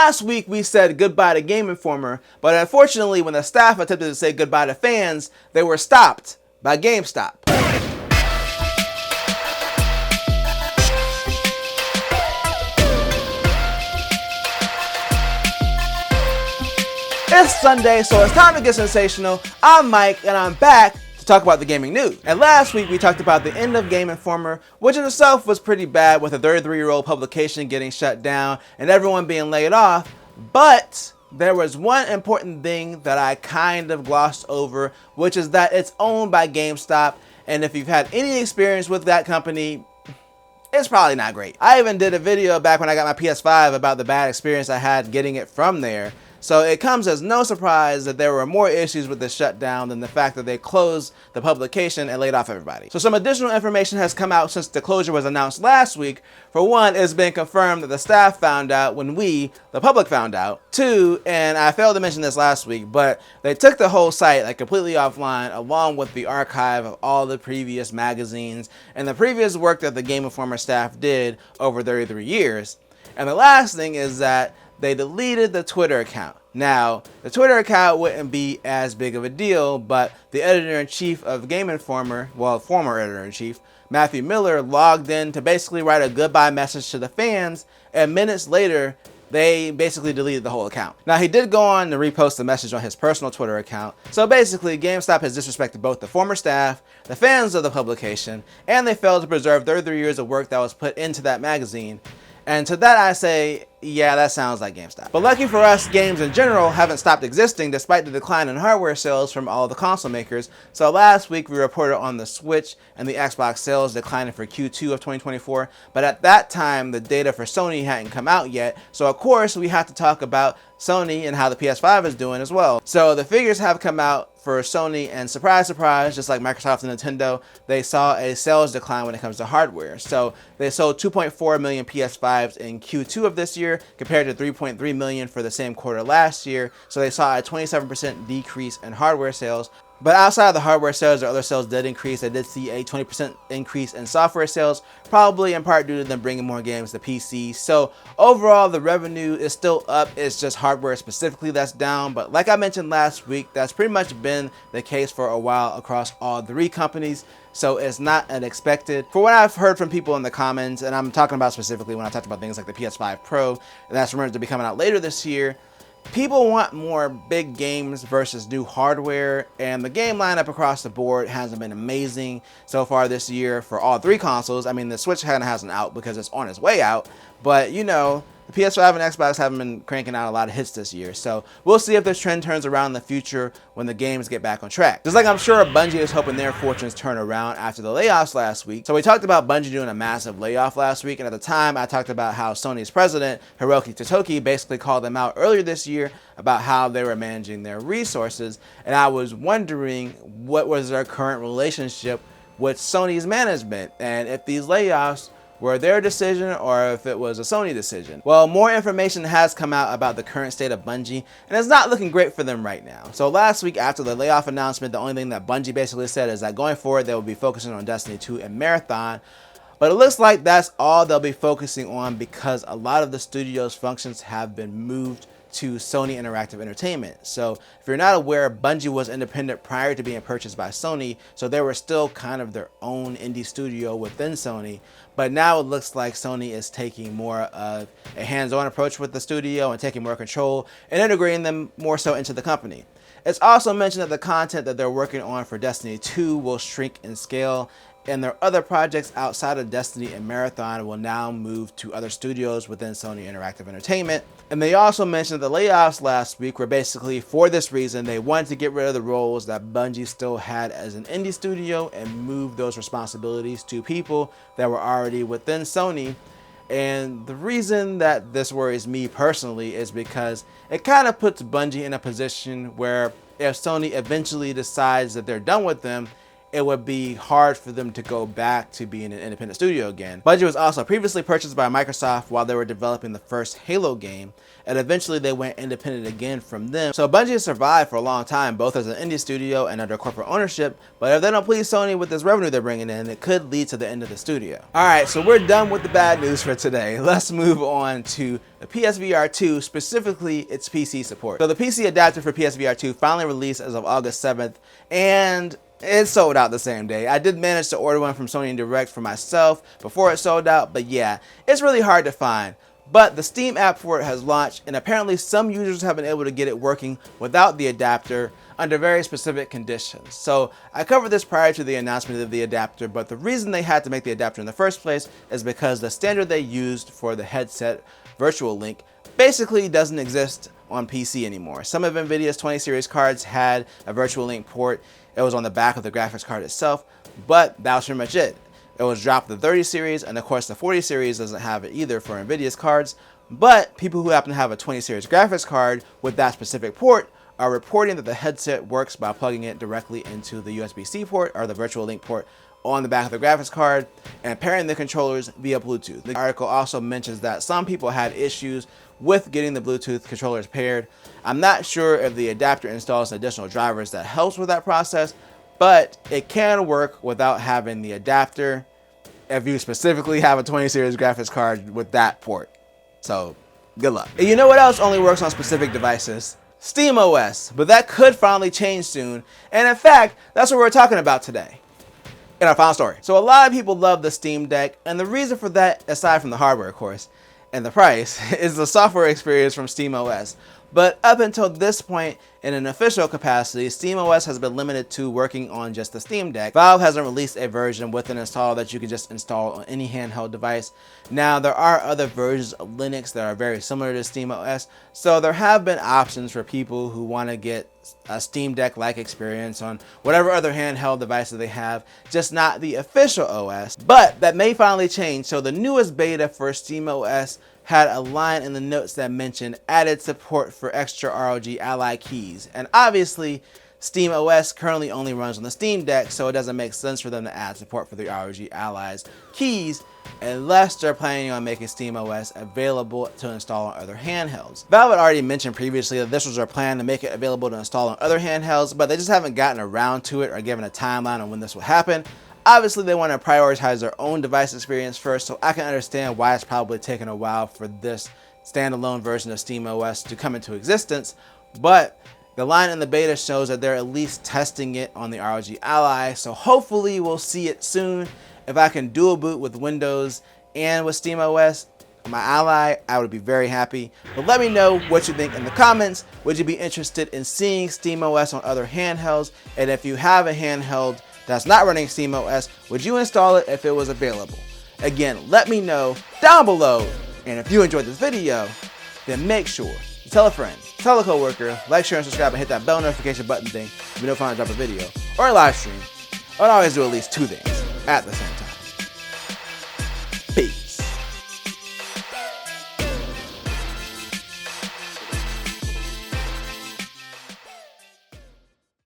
Last week we said goodbye to Game Informer, but unfortunately when the staff attempted to say goodbye to fans, they were stopped by GameStop. It's Sunday, so it's time to get sensational. I'm Mike, and I'm back to talk about the gaming news. And last week we talked about the end of Game Informer, which in itself was pretty bad, with a 33-year-old publication getting shut down and everyone being laid off. But there was one important thing that I kind of glossed over, which is that it's owned by GameStop, and if you've had any experience with that company, it's probably not great. I even did a video back when I got my PS5 about the bad experience I had getting it from there. So it comes as no surprise that there were more issues with the shutdown than the fact that they closed the publication and laid off everybody. So some additional information has come out since the closure was announced last week. For one, it's been confirmed that the staff found out when we, the public, found out. Two, and I failed to mention this last week, but they took the whole site completely offline, along with the archive of all the previous magazines and the previous work that the Game Informer staff did over 33 years. And the last thing is that they deleted the Twitter account. Now, the Twitter account wouldn't be as big of a deal, but the editor-in-chief of Game Informer, well, former editor-in-chief, Matthew Miller, logged in to basically write a goodbye message to the fans, and minutes later, they basically deleted the whole account. Now, he did go on to repost the message on his personal Twitter account. So basically, GameStop has disrespected both the former staff, the fans of the publication, and they failed to preserve 33 years of work that was put into that magazine. And to that I say, yeah, that sounds like GameStop. But lucky for us, games in general haven't stopped existing despite the decline in hardware sales from all the console makers. So last week we reported on the Switch and the Xbox sales declining for Q2 of 2024. But at that time, the data for Sony hadn't come out yet. So of course, we have to talk about Sony and how the PS5 is doing as well. So the figures have come out for Sony, and surprise, surprise, just like Microsoft and Nintendo, they saw a sales decline when it comes to hardware. So they sold 2.4 million PS5s in Q2 of this year compared to 3.3 million for the same quarter last year. So they saw a 27% decrease in hardware sales. But outside of the hardware sales, the other sales did increase. They did see a 20% increase in software sales, probably in part due to them bringing more games to PC. So overall, the revenue is still up. It's just hardware specifically that's down. But like I mentioned last week, that's pretty much been the case for a while across all three companies. So it's not unexpected. For what I've heard from people in the comments, and I'm talking about specifically when I talked about things like the PS5 Pro, and that's rumored to be coming out later this year, people want more big games versus new hardware, and the game lineup across the board hasn't been amazing so far this year for all three consoles. I mean, the Switch kind of hasn't out because it's on its way out, but you know, the PS5 and Xbox haven't been cranking out a lot of hits this year. So we'll see if this trend turns around in the future when the games get back on track. Just like I'm sure Bungie is hoping their fortunes turn around after the layoffs last week. So we talked about Bungie doing a massive layoff last week, and at the time I talked about how Sony's president, Hiroki Totoki, basically called them out earlier this year about how they were managing their resources. And I was wondering what was their current relationship with Sony's management, and if these layoffs were their decision or if it was a Sony decision. Well, more information has come out about the current state of Bungie, and it's not looking great for them right now. So last week after the layoff announcement, the only thing that Bungie basically said is that going forward, they will be focusing on Destiny 2 and Marathon. But it looks like that's all they'll be focusing on because a lot of the studio's functions have been moved to Sony Interactive Entertainment. So if you're not aware, Bungie was independent prior to being purchased by Sony, so they were still kind of their own indie studio within Sony. But now it looks like Sony is taking more of a hands-on approach with the studio and taking more control and integrating them more so into the company. It's also mentioned that the content that they're working on for Destiny 2 will shrink in scale, and their other projects outside of Destiny and Marathon will now move to other studios within Sony Interactive Entertainment. And they also mentioned the layoffs last week were basically for this reason. They wanted to get rid of the roles that Bungie still had as an indie studio and move those responsibilities to people that were already within Sony. And the reason that this worries me personally is because it kind of puts Bungie in a position where if Sony eventually decides that they're done with them, it would be hard for them to go back to being an independent studio again. Bungie was also previously purchased by Microsoft while they were developing the first Halo game, and eventually they went independent again from them. So Bungie has survived for a long time, both as an indie studio and under corporate ownership, but if they don't please Sony with this revenue they're bringing in, it could lead to the end of the studio. Alright, so we're done with the bad news for today. Let's move on to the PSVR 2, specifically its PC support. So the PC adapter for PSVR 2 finally released as of August 7th, and it sold out the same day. I did manage to order one from Sony Direct for myself before it sold out, but yeah, it's really hard to find. But the Steam app for it has launched, and apparently some users have been able to get it working without the adapter under very specific conditions. So I covered this prior to the announcement of the adapter, but the reason they had to make the adapter in the first place is because the standard they used for the headset, Virtual Link, basically doesn't exist on PC anymore. Some of NVIDIA's 20 series cards had a Virtual Link port. It was on the back of the graphics card itself, but that was pretty much it. It was dropped the 30 series, and of course the 40 series doesn't have it either for NVIDIA's cards, but people who happen to have a 20 series graphics card with that specific port are reporting that the headset works by plugging it directly into the USB-C port or the Virtual Link port on the back of the graphics card and pairing the controllers via Bluetooth. The article also mentions that some people had issues with getting the Bluetooth controllers paired. I'm not sure if the adapter installs additional drivers that helps with that process, but it can work without having the adapter if you specifically have a 20 series graphics card with that port. So good luck. And you know what else only works on specific devices? SteamOS, but that could finally change soon. And in fact, that's what we're talking about today in our final story. So a lot of people love the Steam Deck, and the reason for that, aside from the hardware of course, and the price, is the software experience from SteamOS. But up until this point, in an official capacity, SteamOS has been limited to working on just the Steam Deck. Valve hasn't released a version with an installer that you can just install on any handheld device. Now, there are other versions of Linux that are very similar to SteamOS, so there have been options for people who want to get a Steam Deck-like experience on whatever other handheld devices they have, just not the official OS. But that may finally change, so the newest beta for SteamOS had a line in the notes that mentioned added support for extra ROG Ally keys. And obviously, SteamOS currently only runs on the Steam Deck, so it doesn't make sense for them to add support for the ROG Ally's keys unless they're planning on making SteamOS available to install on other handhelds. Valve had already mentioned previously that this was their plan to make it available to install on other handhelds, but they just haven't gotten around to it or given a timeline on when this will happen. Obviously, they want to prioritize their own device experience first, so I can understand why it's probably taken a while for this standalone version of SteamOS to come into existence, but the line in the beta shows that they're at least testing it on the ROG Ally, so hopefully we'll see it soon. If I can dual boot with Windows and with SteamOS on my Ally, I would be very happy. But let me know what you think in the comments. Would you be interested in seeing SteamOS on other handhelds? And if you have a handheld that's not running SteamOS, would you install it if it was available? Again, let me know down below. And if you enjoyed this video, then make sure to tell a friend, tell a coworker, like, share, and subscribe, and hit that bell notification button thing to be notified when I drop a video or a live stream. I would always do at least 2 things at the same time.